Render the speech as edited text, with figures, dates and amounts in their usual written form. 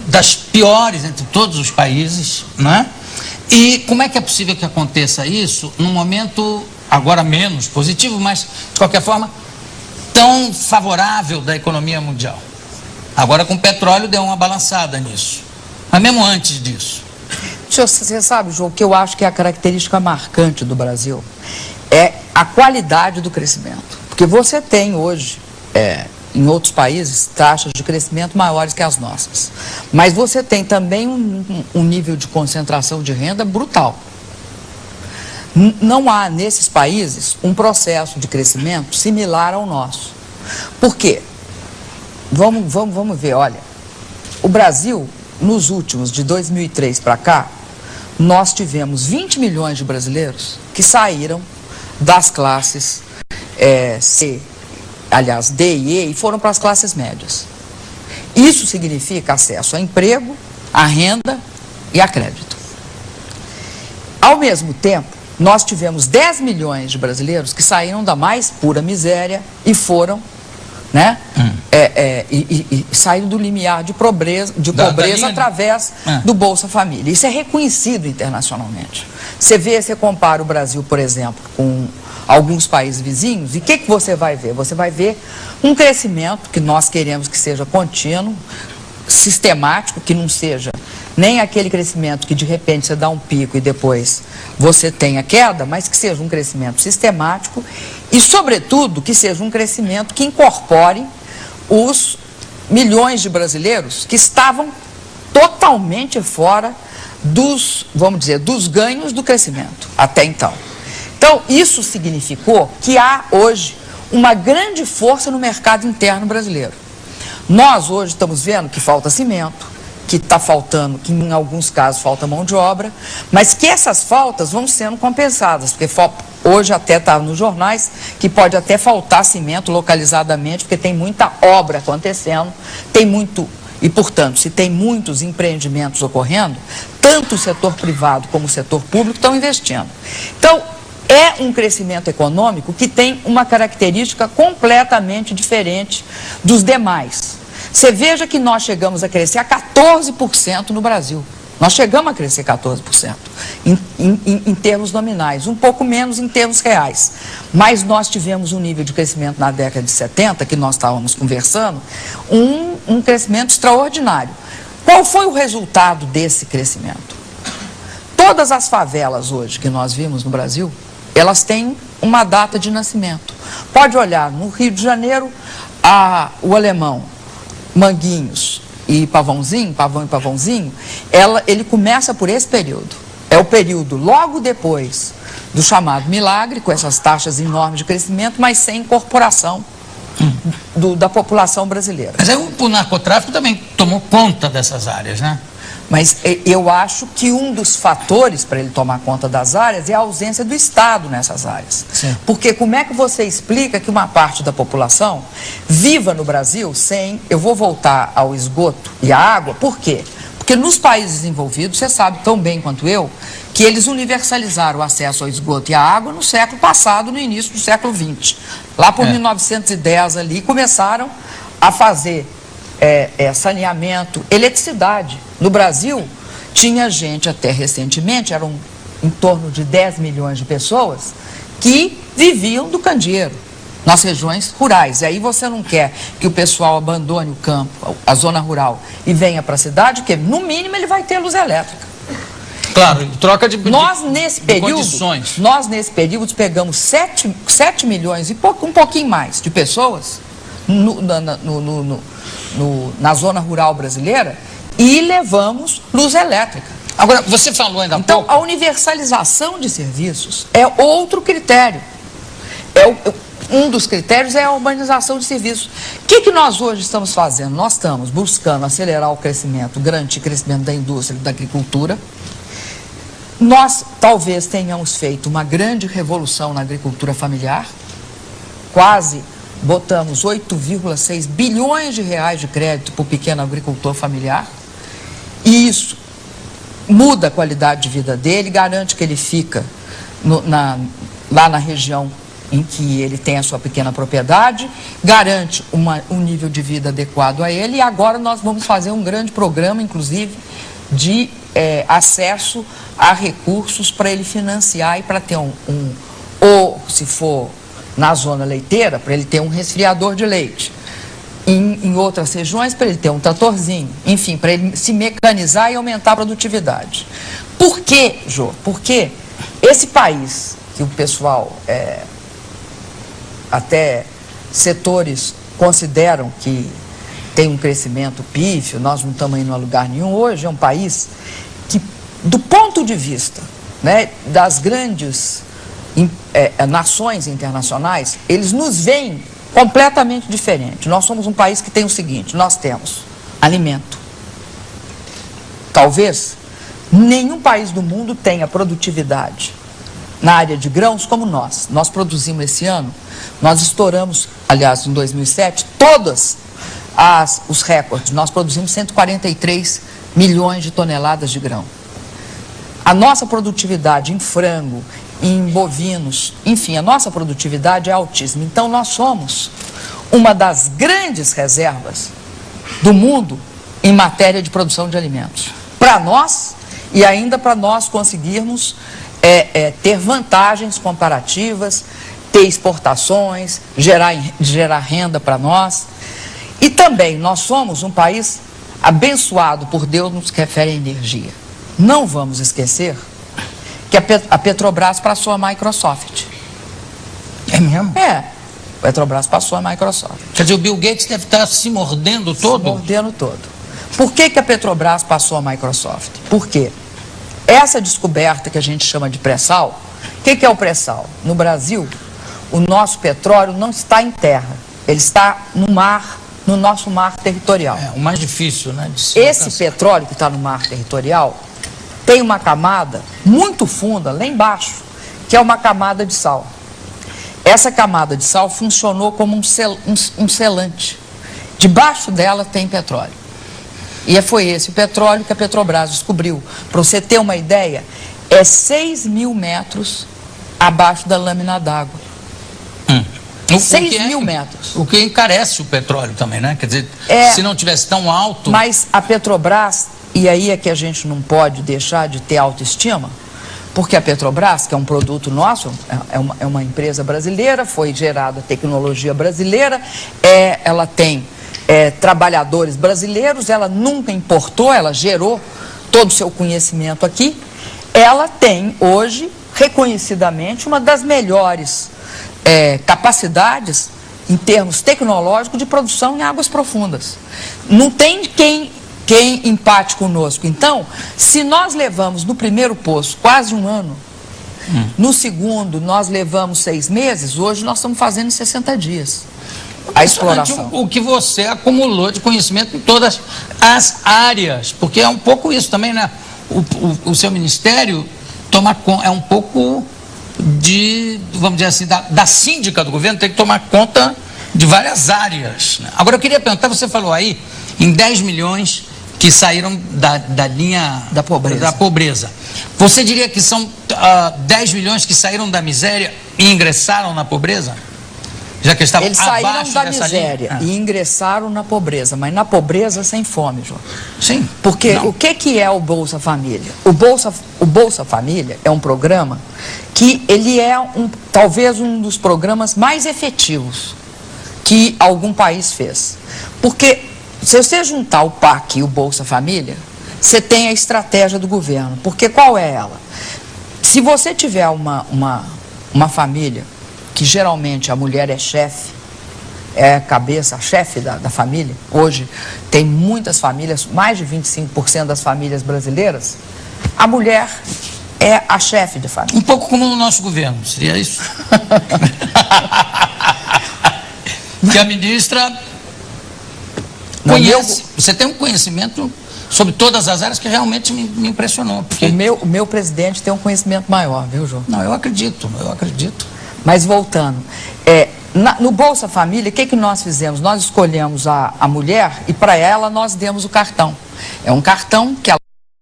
das piores entre todos os países, né? E como é que é possível que aconteça isso num momento, agora menos positivo, mas, de qualquer forma, tão favorável da economia mundial? Agora, com o petróleo, deu uma balançada nisso. Mas mesmo antes disso. Você sabe, João, que eu acho que a característica marcante do Brasil é a qualidade do crescimento. Porque você tem hoje, em outros países, taxas de crescimento maiores que as nossas. Mas você tem também um nível de concentração de renda brutal. Não há, nesses países, um processo de crescimento similar ao nosso. Por quê? Vamos ver, olha, o Brasil, nos últimos, de 2003 para cá, nós tivemos 20 milhões de brasileiros que saíram das classes C, aliás, D e E, e foram para as classes médias. Isso significa acesso a emprego, a renda e a crédito. Ao mesmo tempo, nós tivemos 10 milhões de brasileiros que saíram da mais pura miséria e foram, né, e saíram do limiar de pobreza através do Bolsa Família. Isso é reconhecido internacionalmente. Você compara o Brasil, por exemplo, com alguns países vizinhos, e o que você vai ver? Você vai ver um crescimento que nós queremos que seja contínuo, sistemático, que não seja nem aquele crescimento que de repente você dá um pico e depois você tem a queda, mas que seja um crescimento sistemático e, sobretudo, que seja um crescimento que incorpore os milhões de brasileiros que estavam totalmente fora dos, vamos dizer, dos ganhos do crescimento até então. Então, isso significou que há hoje uma grande força no mercado interno brasileiro. Nós hoje estamos vendo que falta cimento, que está faltando, que em alguns casos falta mão de obra, mas que essas faltas vão sendo compensadas, porque hoje até está nos jornais que pode até faltar cimento localizadamente, porque tem muita obra acontecendo, e, portanto, se tem muitos empreendimentos ocorrendo, tanto o setor privado como o setor público estão investindo. Então, é um crescimento econômico que tem uma característica completamente diferente dos demais. Você veja que nós chegamos a crescer a 14% no Brasil. Nós chegamos a crescer 14% em termos nominais, um pouco menos em termos reais. Mas nós tivemos um nível de crescimento na década de 70, que nós estávamos conversando, um crescimento extraordinário. Qual foi o resultado desse crescimento? Todas as favelas hoje que nós vimos no Brasil, elas têm uma data de nascimento. Pode olhar, no Rio de Janeiro, o alemão, Manguinhos e Pavãozinho, Pavão e Pavãozinho, ele começa por esse período. É o período logo depois do chamado milagre, com essas taxas enormes de crescimento, mas sem incorporação da população brasileira. Mas o narcotráfico também tomou conta dessas áreas, né? Mas eu acho que um dos fatores para ele tomar conta das áreas é a ausência do Estado nessas áreas. Sim. Porque como é que você explica que uma parte da população viva no Brasil sem... Eu vou voltar ao esgoto e à água, por quê? Porque nos países desenvolvidos, você sabe tão bem quanto eu, que eles universalizaram o acesso ao esgoto e à água no século passado, no início do século XX. Lá por 1910 ali, começaram a fazer saneamento, eletricidade. No Brasil, tinha gente até recentemente, eram em torno de 10 milhões de pessoas, que viviam do candeeiro, nas regiões rurais. E aí você não quer que o pessoal abandone o campo, a zona rural, e venha para a cidade, porque no mínimo ele vai ter luz elétrica. Claro, troca de condições. Nós, nesse período, pegamos 7 milhões e um pouquinho mais de pessoas na zona rural brasileira e levamos luz elétrica. Agora, você falou ainda há pouco... Então, a universalização de serviços é outro critério. Um dos critérios é a urbanização de serviços. O que nós hoje estamos fazendo? Nós estamos buscando acelerar o crescimento, garantir o crescimento da indústria e da agricultura. Nós talvez tenhamos feito uma grande revolução na agricultura familiar. Quase botamos 8,6 bilhões de reais de crédito para o pequeno agricultor familiar. E isso muda a qualidade de vida dele, garante que ele fica lá na região em que ele tem a sua pequena propriedade, garante um nível de vida adequado a ele, e agora nós vamos fazer um grande programa, inclusive, de acesso a recursos para ele financiar e para ter ou se for na zona leiteira, para ele ter um resfriador de leite. Em outras regiões, para ele ter um tratorzinho, enfim, para ele se mecanizar e aumentar a produtividade. Por quê, Jô? Porque esse país, que o pessoal, até setores consideram que tem um crescimento pífio, nós não estamos indo a lugar nenhum, hoje é um país que, do ponto de vista, né, das grandes nações internacionais, eles nos veem completamente diferente. Nós somos um país que tem o seguinte: nós temos alimento. Talvez nenhum país do mundo tenha produtividade na área de grãos como nós. Nós produzimos esse ano, nós estouramos, aliás, em 2007, todos os recordes. Nós produzimos 143 milhões de toneladas de grão. A nossa produtividade em frango, em bovinos, enfim, a nossa produtividade é altíssima. Então, nós somos uma das grandes reservas do mundo em matéria de produção de alimentos. Para nós, e ainda para nós conseguirmos ter vantagens comparativas, ter exportações, gerar renda para nós. E também, nós somos um país abençoado por Deus no que se refere à energia. Não vamos esquecer que a Petrobras passou a Microsoft. É mesmo? A Petrobras passou a Microsoft. Quer dizer, o Bill Gates deve estar se mordendo todo? Se mordendo todo. Por que a Petrobras passou a Microsoft? Por quê? Essa descoberta que a gente chama de pré-sal, o que é o pré-sal? No Brasil, o nosso petróleo não está em terra, ele está no mar, no nosso mar territorial. O mais difícil, né? Esse petróleo que está no mar territorial tem uma camada muito funda lá embaixo, que é uma camada de sal. Essa camada de sal funcionou como um selante. Debaixo dela tem petróleo. E foi esse o petróleo que a Petrobras descobriu. Para você ter uma ideia, é 6.000 metros abaixo da lâmina d'água. 6.000 metros. O que encarece o petróleo também, né? Quer dizer, se não tivesse tão alto... Mas a Petrobras, e aí é que a gente não pode deixar de ter autoestima, porque a Petrobras, que é um produto nosso, é uma empresa brasileira, foi gerada tecnologia brasileira, ela tem trabalhadores brasileiros, ela nunca importou, ela gerou todo o seu conhecimento aqui. Ela tem hoje, reconhecidamente, uma das melhores capacidades em termos tecnológicos de produção em águas profundas. Não tem quem empate conosco. Então, se nós levamos no primeiro poço quase um ano, no segundo nós levamos 6 meses, hoje nós estamos fazendo em 60 dias a exploração. O que você acumulou de conhecimento em todas as áreas, porque é um pouco isso também, né? O seu ministério é um pouco vamos dizer assim, da síndica do governo, tem que tomar conta de várias áreas, né? Agora eu queria perguntar, você falou aí em 10 milhões que saíram da linha da pobreza. Você diria que são 10 milhões que saíram da miséria e ingressaram na pobreza? Já que estavam abaixo dessa linha? Eles saíram da miséria e ingressaram na pobreza, mas na pobreza sem fome, João. Sim. Porque o que é o Bolsa Família? O Bolsa Família é um programa que ele é talvez um dos programas mais efetivos que algum país fez. Porque se você juntar o PAC e o Bolsa Família, você tem a estratégia do governo. Porque qual é ela? Se você tiver uma família que geralmente a mulher é chefe, é a chefe da família. Hoje tem muitas famílias, mais de 25% das famílias brasileiras, a mulher é a chefe de família. Um pouco como no nosso governo, seria isso? Que a ministra conhece, você tem um conhecimento sobre todas as áreas que realmente me impressionou. Porque... O meu presidente tem um conhecimento maior, viu, João? Não, eu acredito. Mas voltando, no Bolsa Família, o que nós fizemos? Nós escolhemos a mulher e para ela nós demos o cartão. É um cartão que ela